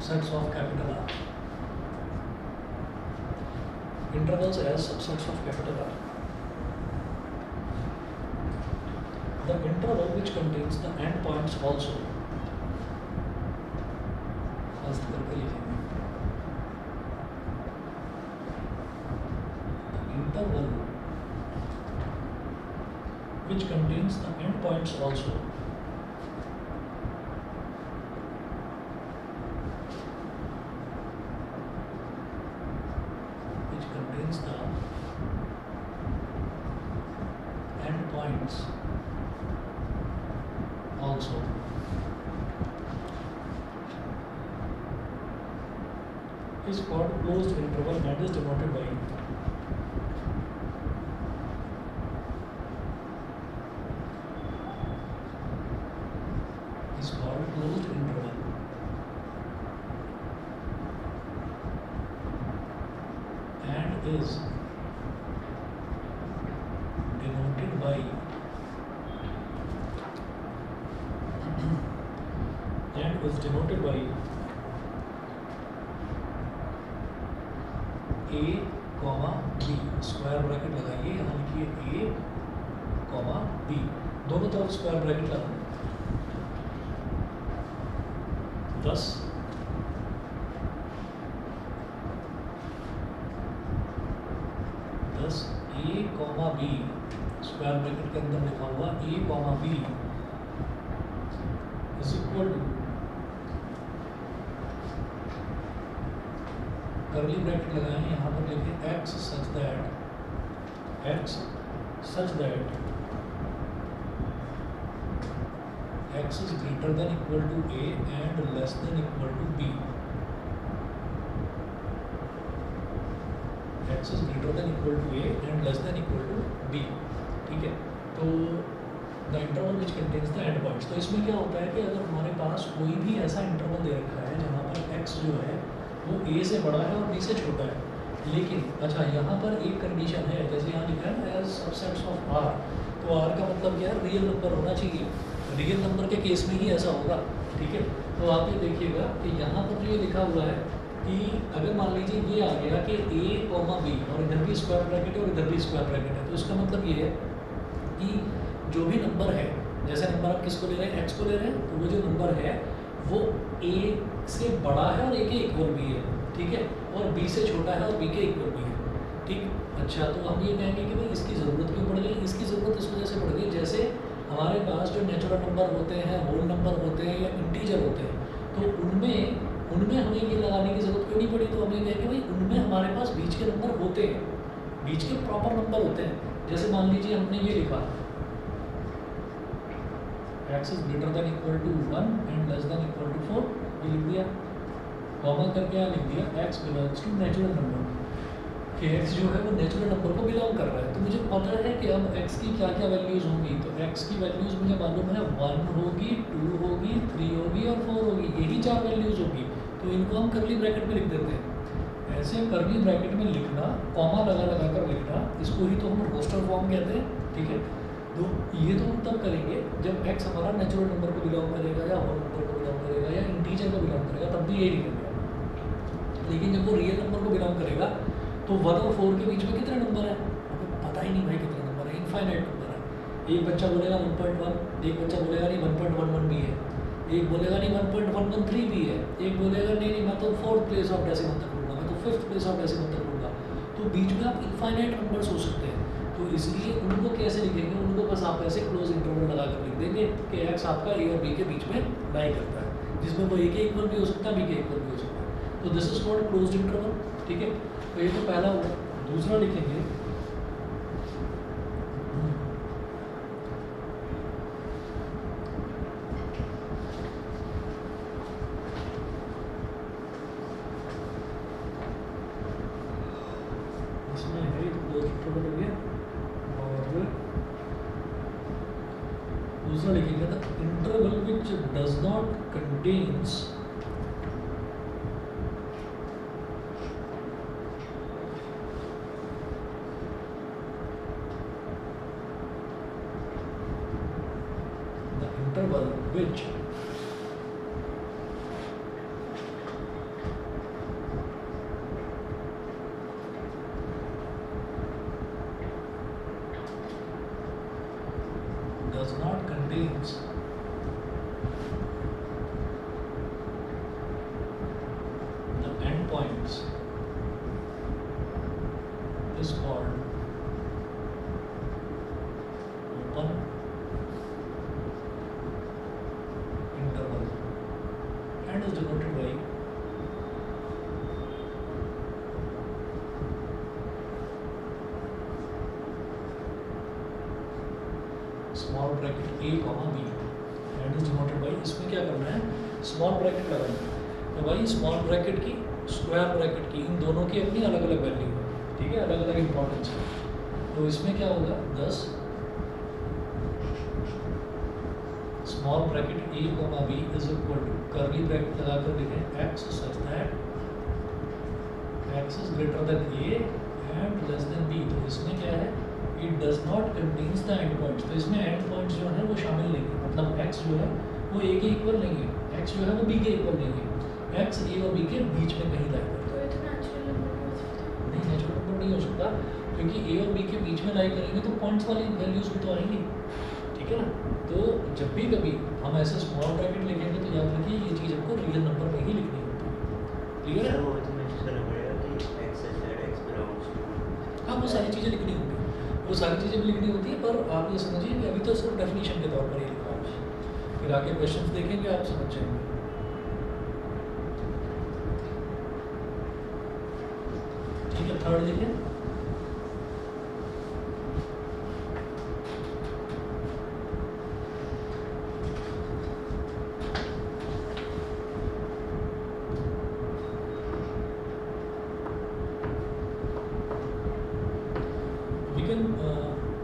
subsets of capital R. Intervals as subsets of capital R. The interval which contains the endpoints also. First करके लिखेंगे. The interval which contains the endpoints also. Which contains the endpoints also is called closed interval and is denoted by closed interval and is denoted by a comma b. Square bracket लगाइए, यहाँ लिखिए a comma b, दोनों तरफ square bracket लगाना. thus a comma b square bracket के अंदर लिखा हुआ a comma b is equal to curly bracket लगाएं, यहाँ पर लिखें x such that x is greater than equal to a and less than equal to b. x is greater than equal to a and less than equal to b. ठीक है, तो the interval which contains the end points. तो इसमें क्या होता है कि अगर हमारे पास कोई भी ऐसा इंटरवल दे रखा है जहाँ पर x जो है वो a से बड़ा है और b से छोटा है, लेकिन अच्छा यहाँ पर एक कंडीशन है, जैसे यहाँ लिखा है ना एज सबसेट्स ऑफ r, तो r का मतलब क्या है, रियल नंबर होना चाहिए. रियल नंबर के केस में ही ऐसा होगा. ठीक है, तो आप ये देखिएगा कि यहाँ पर जो ये लिखा हुआ है कि अगर मान लीजिए ये आ गया कि a कॉमा b और इधर भी स्क्वायर ब्रैकेट है और इधर भी स्क्वायर ब्रैकेट है, तो इसका मतलब ये है कि जो भी नंबर है, जैसे नंबर आप किसको ले रहे हैं, x को ले रहे हैं, तो वो जो नंबर है वो a से बड़ा है और a के इक्वल भी है. ठीक है, और b से छोटा है और b के इक्वल भी है. ठीक, अच्छा, तो हम ये कहेंगे कि भाई इसकी ज़रूरत क्यों पड़ गई. इसकी ज़रूरत इस वजह से पड़ गई, जैसे हमारे पास जो नेचुरल नंबर होते हैं, होल नंबर होते हैं या इंटीजर होते हैं, तो उनमें हमें ये लगाने की ज़रूरत क्यों नहीं पड़ी. तो हम ये कहेंगे भाई उनमें हमारे पास बीच के नंबर होते हैं, बीच के प्रॉपर नंबर होते हैं. जैसे मान लीजिए हमने ये लिखा x is greater than equal to 1 and less than equal to 4, ये लिख दिया, कॉमा करके यहाँ लिख दिया x belongs to natural number, कि x जो है वो नेचुरल नंबर को बिलोंग कर रहा है. तो मुझे पता है कि अब x की क्या क्या वैल्यूज़ होंगी. तो x की वैल्यूज़ मुझे मालूम है 1 होगी, 2 होगी, 3 होगी और 4 होगी, यही 4 वैल्यूज़ होगी. तो इनको हम कर्ली ब्रैकेट में लिख देते हैं. ऐसे कर्ली ब्रैकेट में लिखना, कॉमा लगा कर लिखना, इसको ही तो हम रोस्टर फॉर्म कहते हैं. ठीक है, तो ये तो हम तब करेंगे जब x हमारा नेचुरल नंबर को बिलोंग करेगा या होल नंबर को बिलोंग करेगा या इंटीजर को बिलोंग करेगा, तब भी यही लिखेंगे. लेकिन जब वो रियल नंबर को बिलोंग करेगा तो 1 और 4 के बीच में कितने नंबर है, हमें पता ही नहीं भाई कितने नंबर है, इनफाइनाइट नंबर है. एक बच्चा बोलेगा 1.1, एक बच्चा बोलेगा नहीं 1.11 भी है, एक बोलेगा नहीं 1.113 भी है, एक बोलेगा नहीं मैं तो 4th प्लेस ऑफ डेसिमल तक लूँगा, मैं तो 5th प्लेस ऑफ डेसिमल तक लूँगा. तो बीच में आप इनफाइनाइट नंबर्स हो सकते हैं. तो इसलिए उनको कैसे लिखेंगे, उनको बस आप ऐसे क्लोज इंटरवल लगा कर लिख देंगे कि x आपका a और b के बीच में लाई करता है, जिसमें वो a के इक्वल भी हो सकता है, b के इक्वल भी हो सकता है. तो this is called closed interval. ठीक है, तो ये तो पहला हुआ. दूसरा लिखेंगे इसमें है तो क्लोज्ड इंटरवल हो गया. और दूसरा लिखेंगे the interval which does not contains interval which and is denoted by small bracket a comma b and is denoted by, इसमें क्या करना है, स्मॉल ब्रैकेट लगाना है। तो भाई स्मॉल ब्रैकेट की स्क्वायर ब्रैकेट की इन दोनों की अपनी अलग अलग वैल्यू है, ठीक है, अलग अलग इंपॉर्टेंस है। तो इसमें क्या होगा 10 small bracket a comma b is equal to curly bracket लगाकर लिखें x such that x is greater than a and less than b. तो इसमें क्या है, it does not contains the end points. तो इसमें एंड पॉइंट्स जो है वो शामिल नहीं है, मतलब एक्स जो है वो ए के इक्वल नहीं है, एक्स जो है वो बी के इक्वल नहीं है, एक्स ए और बी के बीच में कहीं लाई करता है। तो नेचुरल नंबर हो सकता है? नहीं, नेचुरल नंबर नहीं हो सकता, क्योंकि ए और बी के बीच में लाई करेंगे तो पॉइंट्स वाली वैल्यूज भी तो आएंगी, ठीक है ना। तो जब भी कभी हम ऐसे स्मॉल ब्रैकेट लिखेंगे तो याद रखिए ये चीज़ हमको रियल नंबर में ही लिखनी होती है, क्लियर है। हाँ, वो सारी चीज़ें लिखनी होती है, वो सारी चीज़ें भी लिखनी होती है, पर आप ये समझिए कि अभी तो सिर्फ डेफिनेशन के तौर पर ही लिखा है, फिर आगे क्वेश्चंस देखेंगे आप समझ जाएंगे। ठीक है, थर्ड लिखें।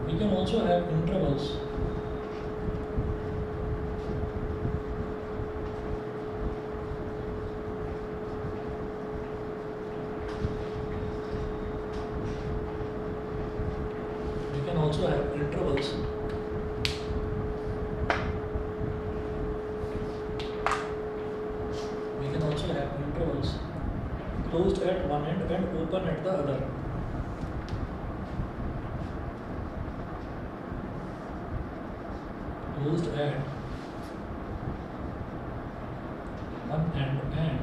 We can also have intervals. We can also have intervals. We can also have intervals closed at one end and open at the other. Closed at one end and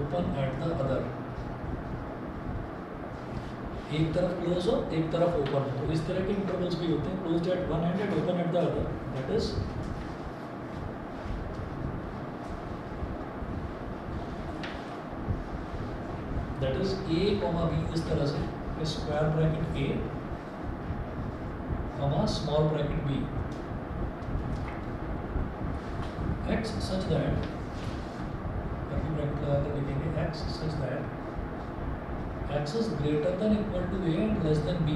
open at the other. एक तरफ close हो, एक तरफ open हो, तो इस तरह के इंटरवल्स भी होते हैं, closed at one end and open at the other. That is a comma b, इस तरह से square bracket a comma small bracket b, x such that, curly bracket लगाकर लिखेंगे x such that x is greater than equal to a and less than b.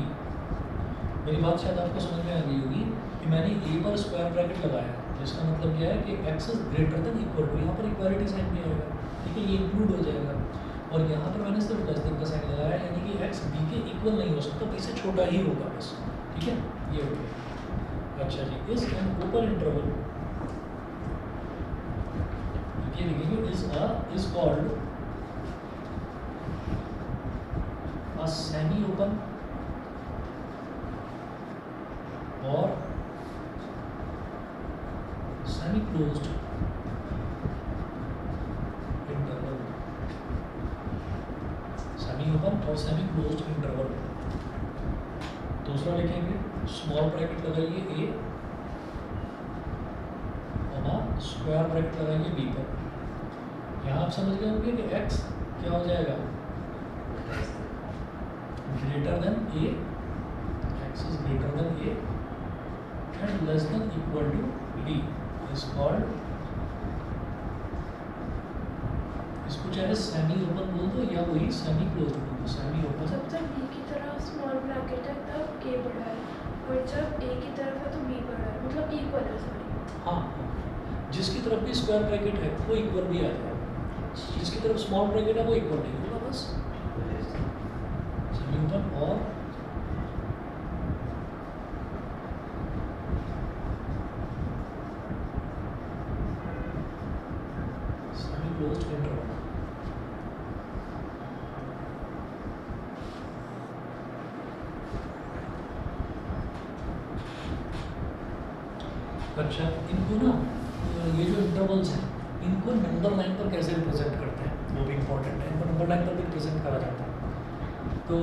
मेरी बात शायद आपको समझ में आ गई होगी कि मैंने ए पर स्क्वायर ब्रैकेट लगाया, जिसका मतलब क्या है कि x is greater than equal to, यहाँ पर इक्वालिटी साइन भी आएगा, ठीक है, ये इंक्लूड हो जाएगा। और यहाँ पर मैंने सिर्फ लेस देन का साइन लगाया, यानी कि एक्स बी के इक्वल नहीं हो सकता, बी से छोटा ही होगा बस, ठीक है, ये हो गया। अच्छा जी, इस एन ओपन इंटरवल ये लिखेंगे is called a semi open or semi closed interval, semi open और semi closed interval। दूसरा लिखेंगे स्मॉल ब्रैकेट लगाइए ए और स्क्वायर ब्रैकेट लगाइए बी पर। यहाँ आप समझ गए होंगे कि x क्या हो जाएगा, greater than a, x is greater than a and less than equal to b is called, इसको चाहे सेमी ओपन बोल दो या वही सेमी क्लोज्ड बोल दो, सेमी ओपन। जब तक b की तरफ स्मॉल ब्रैकेट है तब a बड़ा है, और जब a की तरफ है तो b बड़ा है, मतलब इक्वल है सॉरी। हाँ, जिसकी तरफ भी स्क्वायर ब्रैकेट है वो इक्वल भी आ जाएगा, जिसकी तरफ स्मॉल ब्रैकेट है वो इक्वल नहीं होगा, बस सेमी ओपन और सेमी क्लोज्ड इंटरवल। अच्छा, इनको ना ये जो इंटरवल्स हैं इनको नंबर लाइन पर कैसे रिप्रेजेंट करते हैं वो भी इम्पोर्टेंट है, इनको नंबर लाइन पर भी रिप्रेजेंट करा जाता है। तो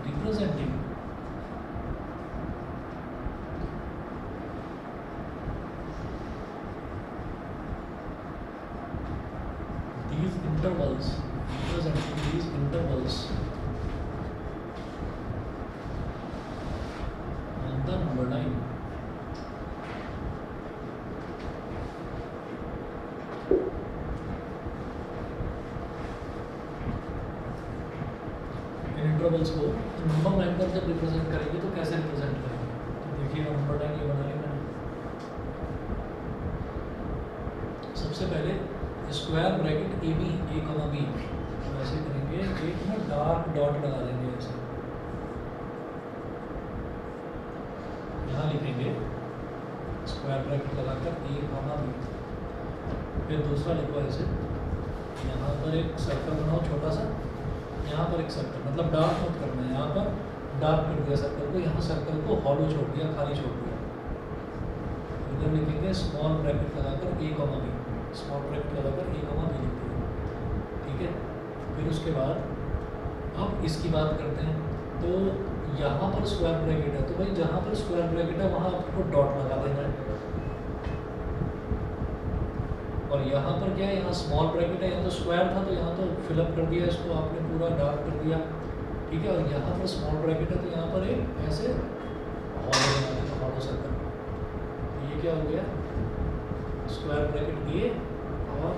रिप्रेजेंटिंग नंबर 9। इन इंटरवल्स को नंबर 9 पर जब रिप्रेजेंट करेंगे तो कैसे रिप्रेजेंट करेंगे? तो देखिए नंबर 9 ये बना लिया मैंने। सबसे पहले स्क्वायर ब्रैकेट ए बी, ए कमा बी, ऐसे करेंगे, एक ना डार्क डॉट लगा देंगे ऐसे, यहाँ लिखेंगे स्क्वायर ब्रैकेट लगाकर ए कमा बी। फिर दूसरा लिखो ऐसे, यहाँ पर एक सर्कल बनाओ छोटा सा, यहाँ पर एक सर्कल, मतलब डार्क मत करना है, यहाँ पर डार्क कर दिया सर्कल को, यहाँ सर्कल को हॉलो छोड़ दिया, खाली छोड़ दिया। इधर लिखेंगे स्मॉल ब्रैकेट लगाकर ए कमा बी, स्मॉल ब्रैकेट लगाकर ए कमा बी लिख दिया, ठीक है। फिर उसके बाद अब इसकी बात करते हैं, तो यहाँ पर स्क्वायर ब्रैकेट है, तो भाई जहाँ पर स्क्वायर ब्रैकेट है वहाँ आपको डॉट लगा देना है। और यहाँ पर क्या है, यहाँ स्मॉल ब्रैकेट है, यहाँ तो स्क्वायर था तो यहाँ तो फिलअप कर दिया इसको आपने, पूरा डार्क कर दिया, ठीक है। और यहाँ पर स्मॉल ब्रैकेट है तो यहाँ पर एक ऐसे हॉलो बना देना, हॉलो सर्कल। तो ये क्या हो गया, स्क्वायर ब्रैकेट ए और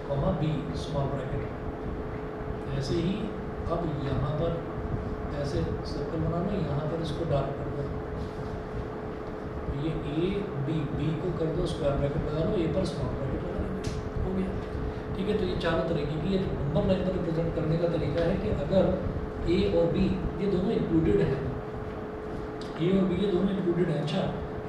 कॉमा बी स्मॉल ब्रैकेट। ऐसे ही अब यहाँ पर ऐसे सर्कल बना लो, यहाँ पर इसको डार्क कर दो, ये ए बी, बी को कर दो स्क्वायर ब्रैकेट लगा लो, ए पर स्मॉल ब्रैकेट लगा लेंगे, हो गया, ठीक है। तो ये चारों तरीके की, ये नंबर 9 पर रिप्रेजेंट करने का तरीका है कि अगर ए और बी ये दोनों इंक्लूडेड हैं, ए और बी ये दोनों इंक्लूडेड हैं। अच्छा,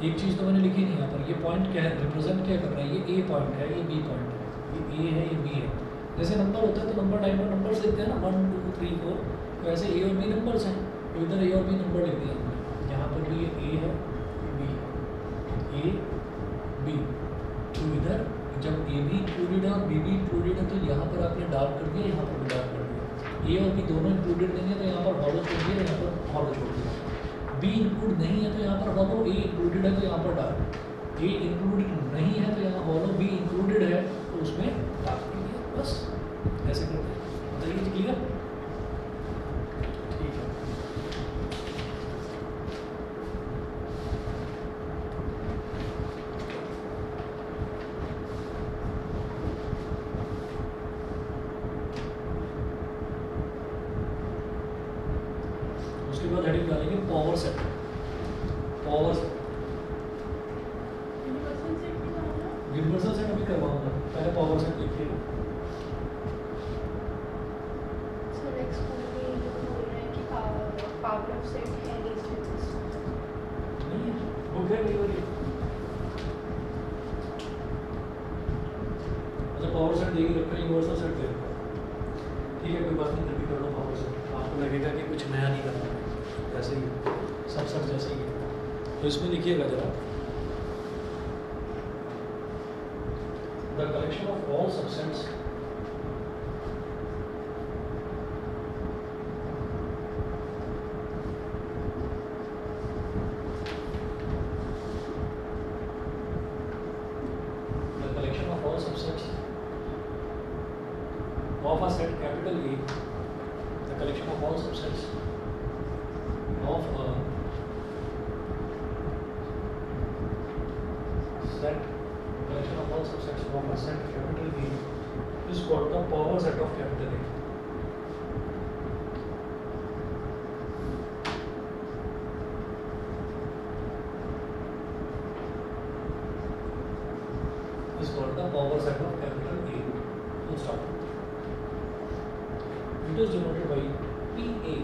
एक चीज़ तो मैंने लिखी नहीं यहाँ पर, ये पॉइंट क्या है, रिप्रेजेंट क्या कर रहा है, ये ए पॉइंट है, ये बी पॉइंट है, ये ए है, ये बी है। जैसे नंबर होता है तो नंबर 9 पर नंबर्स लिखते हैं ना, 1 2 3 4, तो ऐसे ए और बी नंबर्स हैं, तो इधर ए और बी नंबर लिख दिया हमने, यहाँ पर भी ये ए है, ये बी है, ए बी। तो इधर जब ए बी इंक्लूडेड है और बी भी इंक्लूडेड है तो यहाँ पर आपने डार्क कर दिया, यहाँ पर भी डार्क कर दिया। ए और बी दोनों इंक्लूडेड नहीं है तो यहाँ पर हॉलो छोड़ दिया, यहाँ पर हॉलो छोड़ दिया। बी इंक्लूड नहीं है तो यहाँ पर हॉलो, ए इंक्लूडेड है तो यहाँ पर डार्क, ए इंक्लूडेड नहीं है तो यहाँ हॉलो, बी इंक्लूडेड है तो उसमें डार्क कर दिया, बस ऐसे करते हैं। बताइए क्लियर? ठीक है। उसके बाद हेडिंग डालेंगे power set, power set, universal set अभी करवाऊंगा, पहले पावर सेट लिखिए। सर नेक्स्ट पॉइंट में ये बोल रहे हैं कि पावर ऑफ सेट है डिस्टेंस नहीं है, बुक है नहीं हो रही। अच्छा, पावर सेट देगी रखा, यूनिवर्सल सेट दे, ठीक है, कोई बात नहीं, तभी कर लो पावर सेट, आपको लगेगा कि कुछ नया नहीं करना है, ऐसे ही सब सब जैसे ही है। तो इसमें लिखिएगा जरा, the collection of all subsets of a set capital A, the collection of all subsets of a set, collection of all subsets of a set capital A is called the power set of capital A. Is called the power set of capital A. Full stop. It is denoted by PA.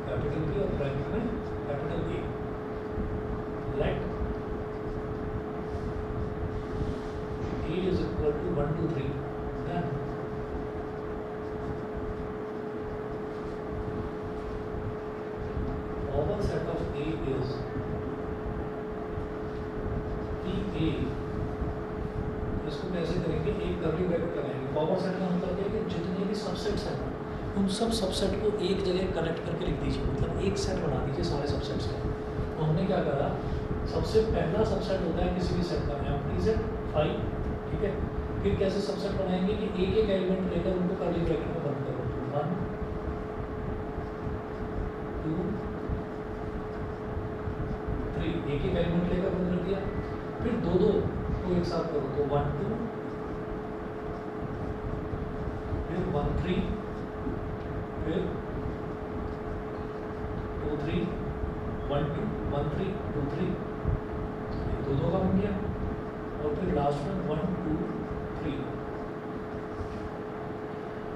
Capital P और primary में capital A. Let A is equal to 1 2 3, then power set of A is PA. इसको कैसे करेंगे, एक curly bracket लगाएंगे। Power set का मतलब क्या है कि जितने भी सबसेट्स हैं उन सब सबसेट को एक जगह कनेक्ट करके लिख दीजिए, मतलब एक सेट बना दीजिए सारे सबसेट्स का। तो हमने क्या करा, सबसे पहला सबसेट होता है किसी भी सेट का एम्प्टी सेट 5, ठीक है। फिर कैसे सबसेट बनाएंगे कि एक एक एलिमेंट लेकर उनको कर्ली ब्रैकेट में बंद करो। तो 1 2 3 एक एक एलिमेंट लेकर बंद कर दिया। फिर दो दो को एक साथ करो तो 1 2 फिर 1 3 फिर 2 3 1 2 1 3 2 3 दो दो का बन गया। और फिर लास्ट में 1 2 3।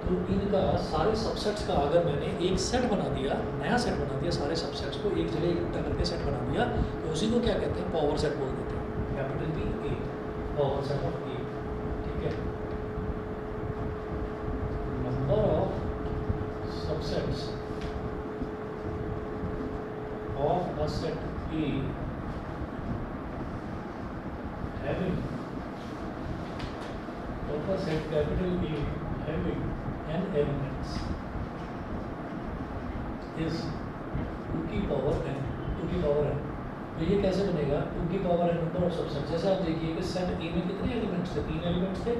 तो इनका सारे सबसेट्स का अगर मैंने एक सेट बना दिया, नया सेट बना दिया, सारे सबसेट्स को एक जगह इकट्ठा करके सेट बना दिया, तो उसी को क्या कहते हैं, पावर सेट बोल देते हैं। Capital P A, power set of A. ठीक है, number of subsets of a set A having of a set capital A having n elements is 2 की पावर n, 2 की पावर n। तो ये कैसे बनेगा, 2 की power n number of subset. जैसे आप देखिए कि सेट A में कितने एलिमेंट्स थे, 3 एलिमेंट्स थे।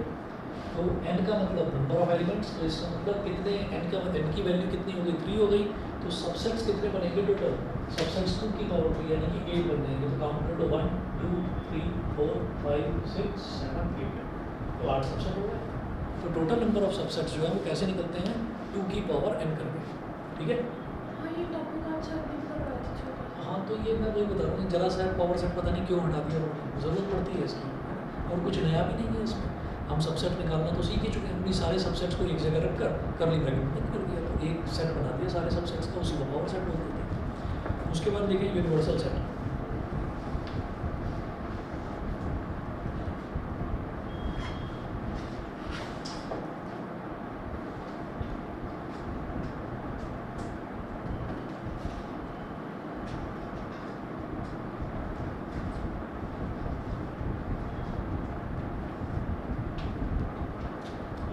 तो n का मतलब नंबर ऑफ एलिमेंट्स, तो इसका मतलब कितने n का n की वैल्यू कितनी हो गई, 3 हो गई। तो सबसेट्स कितने बनेंगे टोटल, सबसेट्स 2 की पावर 2 यानी कि 8 बन जाएंगे। तो काउंट कर लो 1 2 3 4 5 6 7 8, तो 8 सबसेट हो गए। तो टोटल नंबर ऑफ सबसेट्स जो है वो कैसे निकलते हैं, 2 की पावर n करके। ठीक है, हाँ ये टॉपिक आज नहीं पढ़ा था छोटा। हाँ तो ये मैं वही बता रहा हूँ, जरा सा पावर सेट पता नहीं क्यों हटा दिया उन्होंने, ज़रूरत पड़ती है इसकी, और कुछ नया भी नहीं है इसमें। हम सबसेट निकालना तो सीख ही चुके हैं, अपनी सारे सबसेट्स को एक जगह रखकर कर्ली ब्रैकेट में बंद कर दिया, तो एक सेट बना दिया सारे सबसेट्स का, उसी को पावर सेट बोल देते हैं। उसके बाद देखिए universal set.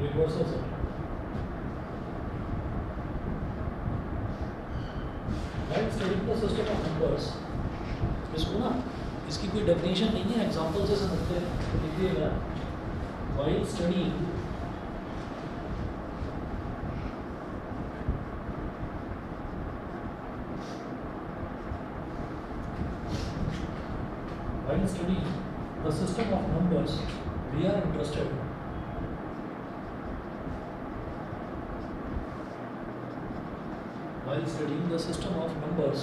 Universal set right, studying the system of numbers. इसको ना, इसकी कोई डेफिनेशन नहीं है, एग्जांपल से समझते हैं। तो देखिएगा, while studying the system of numbers, we are interested while studying the system of numbers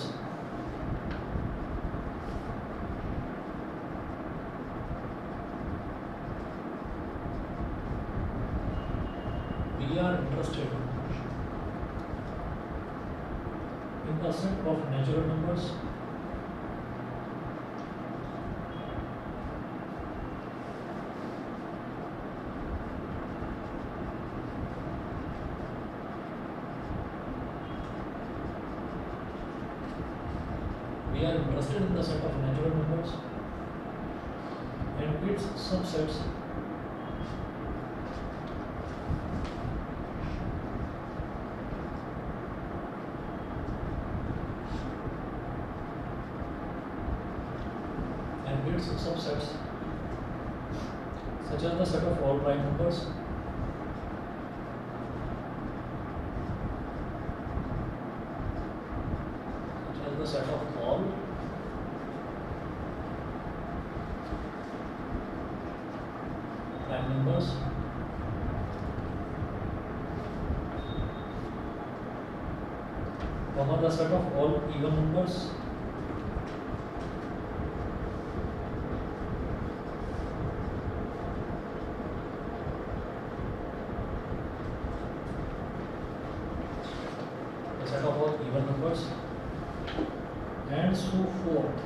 we are interested in the set of natural numbers we are interested in the set of natural numbers and its subsets such as the set of all prime numbers such as the set of all prime numbers comma the set of all even numbers set of all even numbers and so forth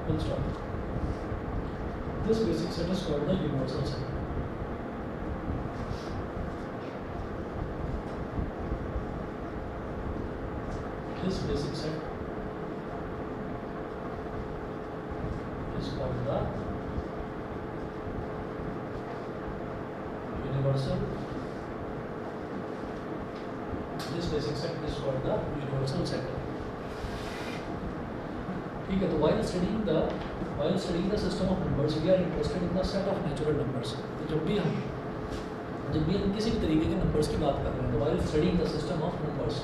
full stop. This basic set is called the universal set. This basic set is called the universal. This basic set is called the universal set. ठीक है, तो while studying the system of numbers we are interested in the set of natural numbers। तो जब भी हम किसी भी तरीके के नंबर्स की बात कर रहे हैं तो while studying the system of numbers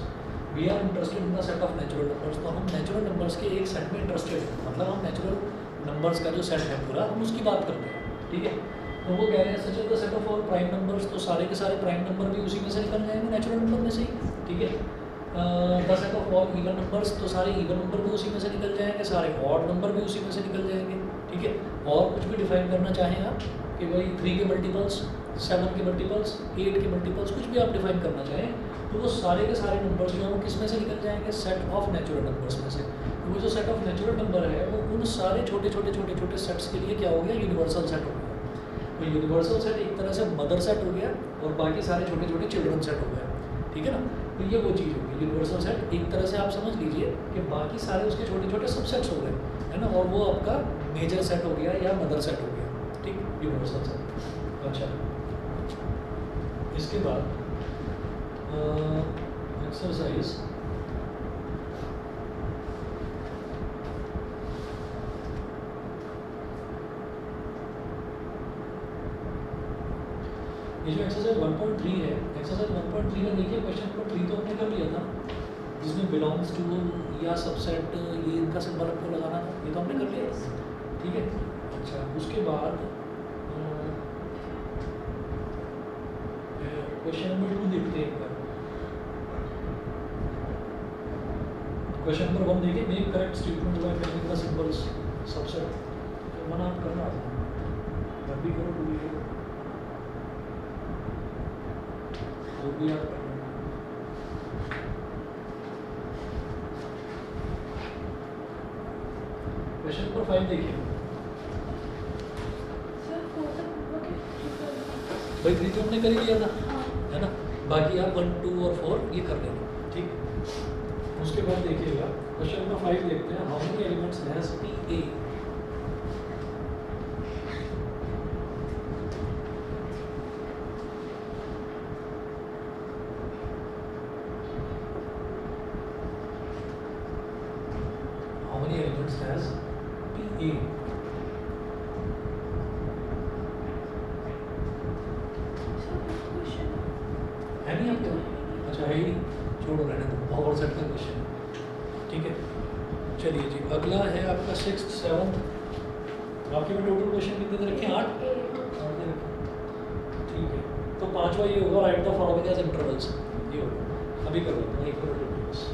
we are interested in the set of natural numbers, तो हम नेचुरल नंबर्स के एक सेट में इंटरेस्टेड हैं, मतलब हम नेचुरल नंबर्स का जो सेट है पूरा हम उसकी बात करते हैं। ठीक है, तो वो कह रहे हैं सच the set of all prime numbers, तो सारे के सारे प्राइम नंबर भी उसी में से निकल जाएंगे नेचुरल नंबर में से ही। ठीक है, the set of all even numbers, तो सारे इवन नंबर भी उसी में से निकल जाएंगे, सारे ऑड नंबर भी उसी में से निकल जाएंगे। ठीक है, और कुछ भी डिफाइन करना चाहें आप कि भाई 3 के मल्टीपल्स, 7 के मल्टीपल्स, 8 के मल्टीपल्स, कुछ भी आप डिफाइन करना चाहें तो वो सारे के सारे नंबर्स जो हैं वो किस में से निकल जाएंगे, सेट ऑफ नेचुरल नंबर्स में से। तो वो जो सेट ऑफ नेचुरल नंबर है वो उन सारे छोटे छोटे सेट्स के लिए क्या हो गया, यूनिवर्सल सेट हो गया। तो यूनिवर्सल सेट एक तरह से मदर सेट हो गया और बाकी सारे छोटे छोटे चिल्ड्रन सेट हो गए। ठीक है ना, तो ये वो चीज़ होगी यूनिवर्सल सेट। एक तरह से आप समझ लीजिए कि बाकी सारे उसके छोटे छोटे सबसेट्स हो गए, है ना, और वो आपका मेजर सेट हो गया या मदर सेट हो गया। ठीक, यूनिवर्सल सेट। अच्छा, इसके बाद एक्सरसाइज ये जो एक्सरसाइज 1.3 है, एक्सरसाइज 1.3 में देखिए क्वेश्चन नंबर 3 तो हमने कर लिया था, जिसमें बिलोंग्स टू या सबसेट ये इनका सिंबल आपको लगाना था, ये तो हमने कर लिया। ठीक है, अच्छा उसके बाद क्वेश्चन नंबर 2 देखते हैं एक बार। क्वेश्चन नंबर 1 देखिए, make correct statement by filling the symbols subset. तो मना आप करना था, भी करो टू भी करो, वो भी आप करना। क्वेश्चन नंबर 5 देखिए भाई, 3 तो हमने कर ही लिया था, है ना, बाकी आप 1, 2 और 4 ये कर लेना। ठीक, उसके बाद देखिएगा क्वेश्चन नंबर 5 देखते हैं, how many elements has P A. How many elements has P A. है नहीं आपके? अच्छा है ही, छोड़ो रहने दो, बहुत सेट का क्वेश्चन है। ठीक है, चलिए जी, अगला है आपका 6th 7th। आपके में टोटल क्वेश्चन कितने दे रखे हैं? 8 दे रखे। ठीक है, तो 5वां ये होगा, write the following as intervals. ये होगा, अभी कर लेते हैं, एक मिनट रुकिए बस।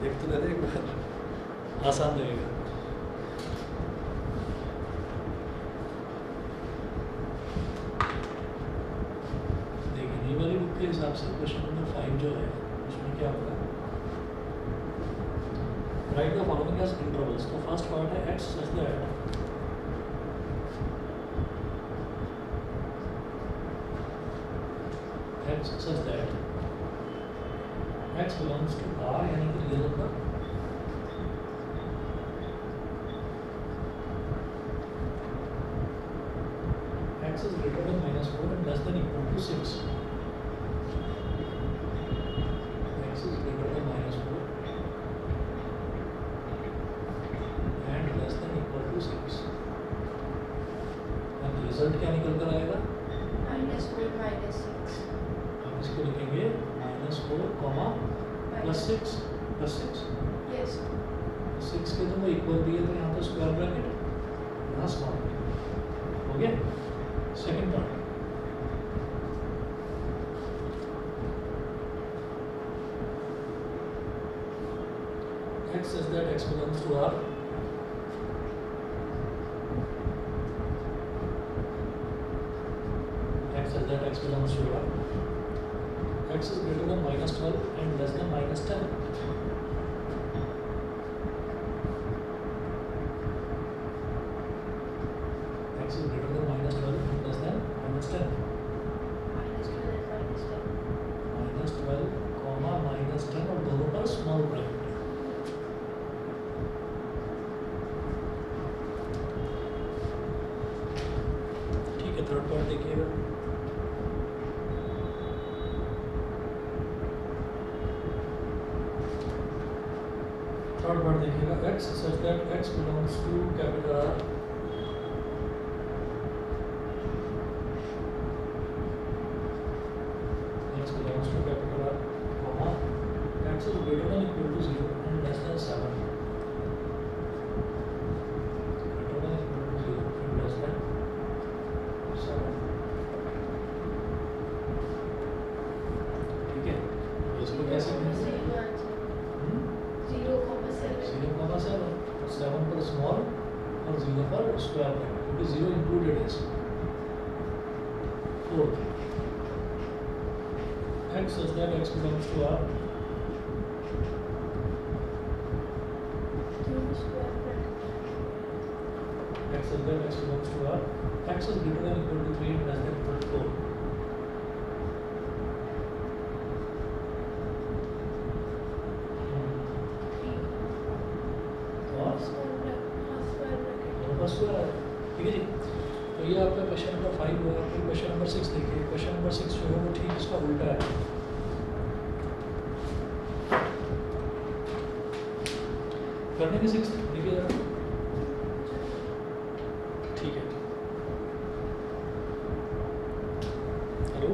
देख तो लेते एक बार, आसान रहेगा। देखिए ये वाली बुक के हिसाब से क्वेश्चन नंबर 5 जो है उसमें क्या होगा, write the following as intervals. तो फर्स्ट पार्ट है x such that x such that x belongs to R यानी कि real number, x is greater than -4 and less than equal to 6. x is greater than -4 and less than equal to 6. अब result क्या निकल कर आएगा, -4 -6 हम इसको लिखेंगे -4, +6 +6 यस 6 के दोनों इक्वल दिए तो यहाँ पे स्क्वायर ब्रैकेट, यहाँ स्मॉल ब्रैकेट हो गया। Second part x says that x belongs to R, x says that x belongs to R, x is greater than -12 and less than -10. X is greater than -12 and less than -10. -12, -10 और दोनों पर small bracket. ठीक है, third part देखिएगा। Third part देखिएगा, x such that x belongs to capital R, x belongs to capital R, comma, x is greater than equal to 0 and less than 7. Greater than equal to 0 and less than 7. ठीक है, तो इसको कैसे लिखेंगे? 0,7 7 पर small और 0 पर square bracket, क्योंकि 0 इंक्लूडेड है इसमें। Fourth x such that x belongs to R, x such that x belongs to R, x is greater than equal to 3 and less than equal to 4. Square है, ठीक है जी। तो ये आपका क्वेश्चन नंबर 5 हुआ। फिर क्वेश्चन नंबर 6 देखिए, question number 6 जो है वो ठीक इसका उल्टा है। करने की 6 देखिए जरा, ठीक है। हेलो,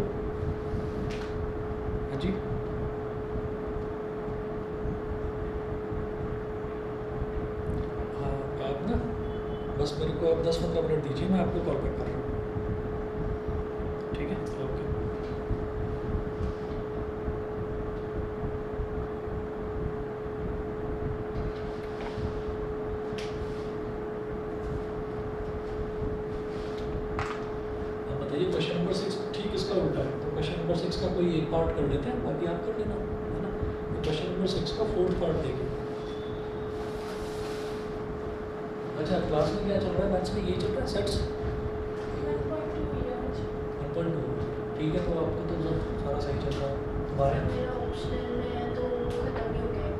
हाँ जी, हाँ आप ना बस मेरे को अब 10-15 मिनट दीजिए, मैं आपको कॉल बैक कर रहा हूँ, ठीक है, ओके। अब बताइए क्वेश्चन नंबर 6 ठीक इसका उल्टा है, तो क्वेश्चन नंबर 6 का कोई एक पार्ट कर लेते हैं, बाकी आप कर लेना, है ना। तो क्वेश्चन नंबर 6 का फोर्थ पार्ट देखिए। अच्छा, क्लास में क्या चल रहा है, मैथ्स में यही चल रहा है, सेट्स 1.2, ठीक है। तो आपको तो सारा सही चल रहा है तुम्हारे, मेरा ऑप्शनल में है तो खत्म ही हो गया है।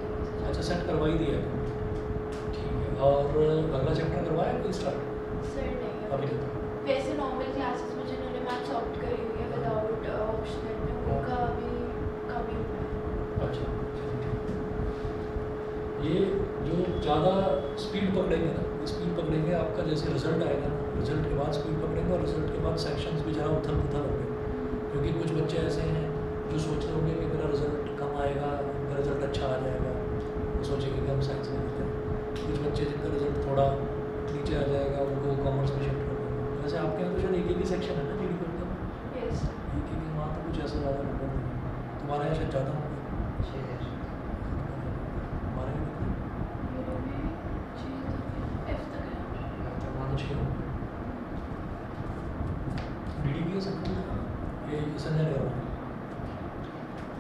अच्छा सेट करवा ही दिया है, ठीक है। और अगला चैप्टर करवाया कोई स्टार्ट सर नहीं अभी है। वैसे नॉर्मल क्लासेस में जिन्होंने मैथ्स ऑप्ट करी हुई है विदाउट ऑप्शनल में, उनका अभी कम ही हुआ है। अच्छा, ये जो ज़्यादा स्पीड पकड़ेंगे ना, स्पीड पकड़ेंगे आपका जैसे रिजल्ट आएगा ना, रिजल्ट के बाद स्पीड पकड़ेंगे और रिजल्ट के बाद सेक्शंस भी ज़रा उथल पुथल होंगे, क्योंकि कुछ बच्चे ऐसे हैं जो सोच रहे होंगे कि मेरा रिजल्ट कम आएगा, मेरा रिजल्ट अच्छा आ जाएगा, वो सोचेंगे कि हम साइंस में लेते हैं। कुछ बच्चे जिनका रिजल्ट थोड़ा नीचे आ जाएगा उनको कॉमर्स में शिफ्ट कर देंगे। वैसे आपके यहाँ तो शायद एक ही सेक्शन है ना जी डी में, यस एक ही वहाँ तो कुछ ऐसा ज़्यादा नंबर नहीं है, तुम्हारे यहाँ शायद ज़्यादा होंगे, हमारे तुम्हारे मेरे में 6 तक है, F तक है। मानो 6 हो डी डी सब ये संजय कर रहा हूँ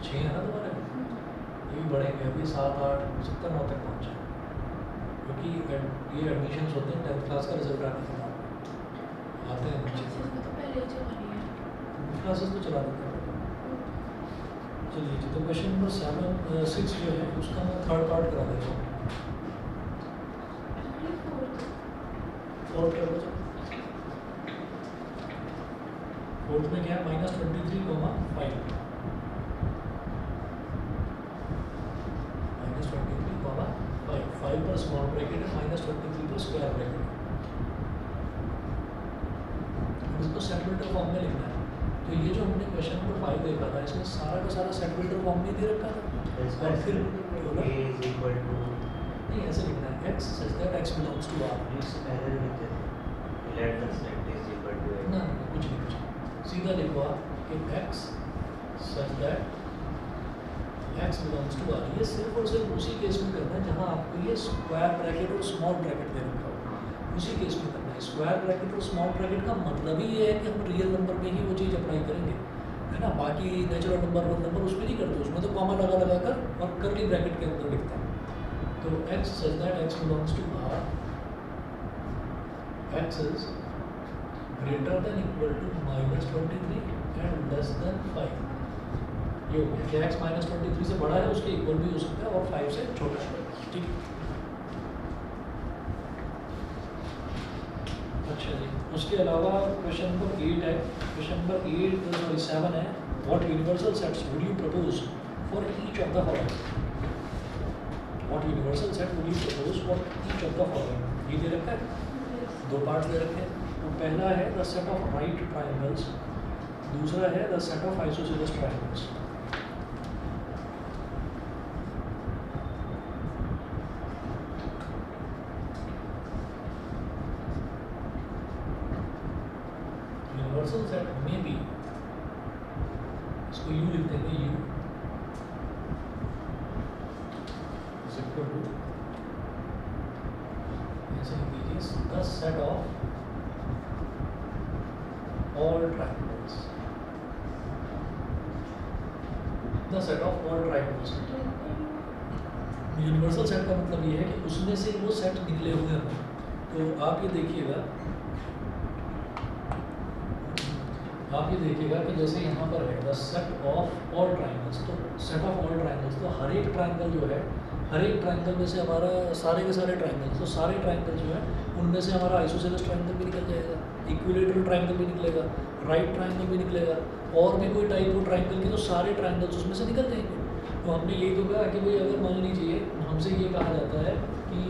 6 है ना तुम्हारे ये भी बढ़ेंगे अभी 7 8 70 9 तक पहुँचे क्योंकि ये एडमिशन्स होते हैं 10th क्लास का रिजल्ट आने के बाद आते हैं नीचे क्लासेस में तो पहले ही चला रही है। क्लासेस तो चला देते हैं। चलिए जी तो क्वेश्चन नंबर 6 जो है उसका मैं थर्ड पार्ट करा देता हूँ फोर्थ कर दो फोर्थ में क्या है -23, 5 -23, 5 पर स्मॉल ब्रैकेट है -23 पर स्क्वायर ब्रैकेट इसको सेट फॉर्म में लिखना है। तो ये जो हमने क्वेश्चन नंबर 5 देखा था इसमें सारा का सारा सेट फॉर्म में दे रखा था और फिर A is equal to नहीं ऐसे लिखना है x such that x belongs to R this error with it. Let the set is equal to ना A. कुछ नहीं सीधा लिखो आप कि x such that x belongs to R ये सिर्फ और सिर्फ उसी केस में करना है जहाँ आपको ये स्क्वायर ब्रैकेट और स्मॉल ब्रैकेट दे रखा हो उसी केस में करना है। स्क्वायर ब्रैकेट और स्मॉल ब्रैकेट का मतलब ही ये है कि हम रियल नंबर में ही वो चीज़ अप्लाई करेंगे है ना। बाकी नेचुरल नंबर वन नंबर उसमें नहीं करते उसमें तो कॉमा लगा लगा कर और करली ब्रैकेट के अंदर लिखते हैं। तो x such that x belongs to R x is greater than equal to -23 and less than 5 ये हो गया कि x -23 से बड़ा है उसके इक्वल भी हो सकता है और 5 से छोटा है ठीक है। अच्छा जी उसके अलावा क्वेश्चन नंबर 8 है क्वेश्चन नंबर 8 सॉरी 7 है what universal sets would you propose for each of the following what universal set would you propose for each of the following ये दे रखा है दो पार्ट्स दे रखे हैं। तो पहला है the set of right triangles दूसरा है the set of isosceles triangles. Universal set में भी इसको यू लिख देंगे यू इज इक्वल टू ऐसे लिख दीजिए the set of all triangles the set of all triangles. Universal set का मतलब ये है कि उसमें से वो सेट निकले हुए हैं। तो आप ये देखिएगा कि जैसे यहाँ पर है the set of all triangles तो सेट ऑफ ऑल ट्रायंगल्स तो हर एक ट्रायंगल जो है हर एक ट्रायंगल में से हमारा सारे के सारे ट्रायंगल तो सारे ट्रायंगल जो है उनमें से हमारा आइसोसेलेस ट्रायंगल भी निकल जाएगा इक्विलेटरल ट्रायंगल भी निकलेगा राइट ट्रायंगल भी निकलेगा और भी कोई टाइप हो ट्रायंगल की तो सारे ट्रायंगल्स उसमें से निकल जाएंगे। तो हमने यही तो कहा कि भाई अगर मान लीजिए हमसे ये कहा जाता है कि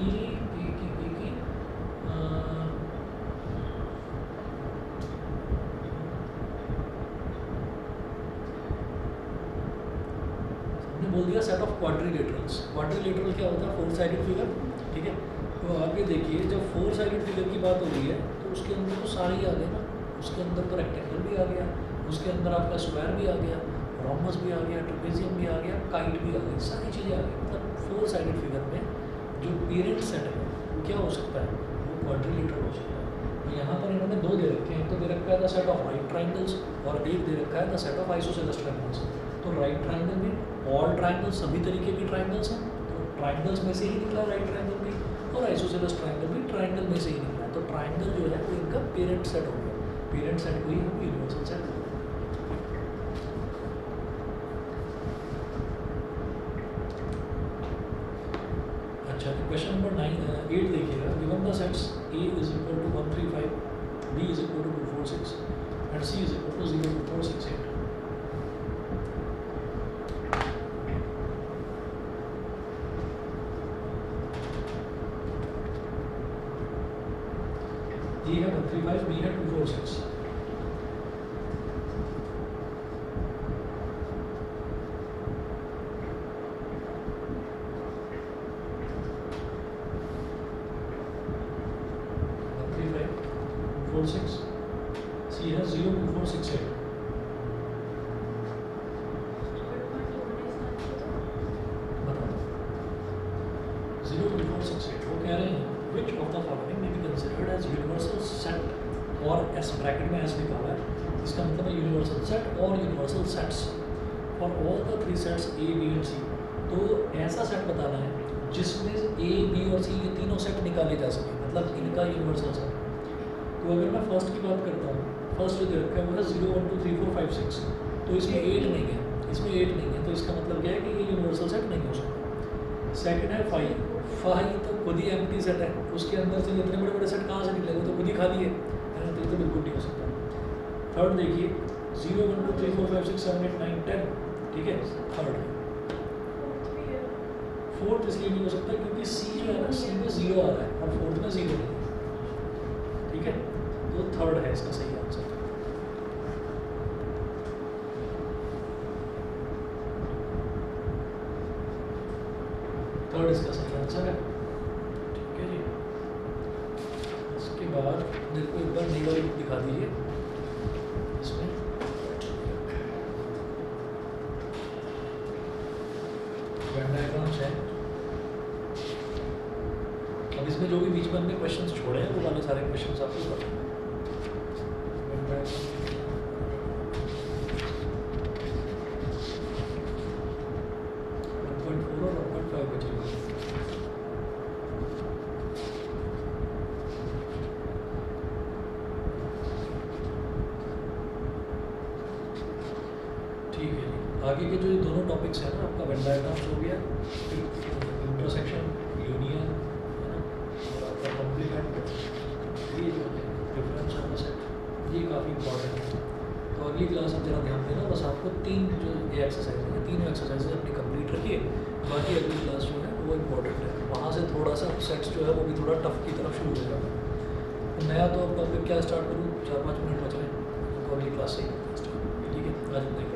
बोल दिया सेट ऑफ क्वाड्रिलेटरल्स। क्वाड्रिलेटरल क्या होता है 4 साइडेड फिगर ठीक है। तो आगे देखिए जब 4 साइडेड फिगर की बात हो रही है तो उसके अंदर तो सारे ही आ गए ना उसके अंदर तो रेक्टेंगल भी आ गया उसके अंदर आपका स्क्वायर भी आ गया रोमस भी आ गया ट्रेपेजियम भी आ गया काइट भी आ गई सारी चीज़ें आ गई। मतलब 4 साइडेड फिगर में जो पेरेंट सेट है वो क्या हो सकता है वो क्वाड्रिलेटरल हो सकता है। तो यहाँ पर इन्होंने दो दे रखे हैं एक तो दे रखा है the set of right triangles और एक दे रखा है the set of isosceles triangles. तो राइट ट्राइंगल भी ऑल ट्राइंगल्स सभी तरीके के ट्राइंगल्स हैं तो ट्राइंगल्स में से ही निकला राइट ट्राइंगल भी और आइसोसेलेस ट्राइंगल भी ट्राइंगल में से ही निकला। तो ट्राइंगल जो है वो इनका पेरेंट सेट हो गया पेरेंट सेट को ही हम यूनिवर्सल सेट हो गया। अच्छा तो क्वेश्चन नंबर 8 देखिएगा given the sets A is equal to 135 B is equal to 246 and C is equal to 02468। A है 135 B है 246। C है 02468। यूनिवर्सल सेट वो कह रहे हैं which of the following may be considered as universal set और S bracket में S लिखा हुआ है इसका मतलब है यूनिवर्सल सेट और universal sets for all the three sets A B and C. तो ऐसा सेट बताना है जिसमें ए बी और सी ये तीनों सेट निकाले जा सके, मतलब इनका यूनिवर्सल सेट। तो अगर मैं फर्स्ट की बात करता हूँ, फर्स्ट जो दे रखा है वो है 0 1 2 3 4 5 6, तो इसमें 8 नहीं है, इसमें 8 नहीं है, तो इसका मतलब क्या है कि ये यूनिवर्सल सेट नहीं हो सकता। सेकंड है 5 तो खुद ही एम्प्टी सेट है, उसके अंदर से इतने बड़े बड़े सेट कहाँ से निकलेंगे, तो खुद ही खाली है ना, तो ये तो बिल्कुल नहीं हो सकता। थर्ड देखिए 0 1 2 3 4 5 6 7 8 9 10, ठीक है, थर्ड। फोर्थ इसलिए नहीं हो सकता क्योंकि सी जो है ना, सी में 0 आ रहा है और फोर्थ में 0 नहीं है, ठीक है, तो थर्ड है इसका सही आंसर। थर्ड इसका सही आंसर है, ठीक है जी। इसके बाद मेरे को एक बार नई वाली बुक दिखा दीजिए, इसमें वेन डायग्राम्स है। अब इसमें जो भी बीच में हमने क्वेश्चंस छोड़े हैं वो वाले सारे क्वेश्चंस आपको बताऊंगा। वेन डायग्राम 1.4 और 1.5 बचेगा। ठीक है जी, आगे के जो ये दोनों टॉपिक्स हैं ना, आपका वेन डायग्राम्स हो गया, इंटरसेक्शन, यूनियन, है ना, और आपका कॉम्प्लीमेंट, ये जो है डिफरेंस ऑफ द सेट, ये काफ़ी इंपॉर्टेंट है। तो अगली क्लास में जरा ध्यान देना, बस आपको 3 जो ये एक्सरसाइज है, तीनों एक्सरसाइजेज अपनी कंप्लीट रखिए, बाकी अगली क्लास जो है वो इम्पोर्टेंट है, वहाँ से थोड़ा सा सेट्स जो है वो भी थोड़ा टफ की तरफ शुरू हो जाएगा। तो नया तो अब टॉपिक क्या स्टार्ट करूँ, 4-5 मिनट बच रहे हैं, तो अगली क्लास से ही, ठीक है, आज नहीं।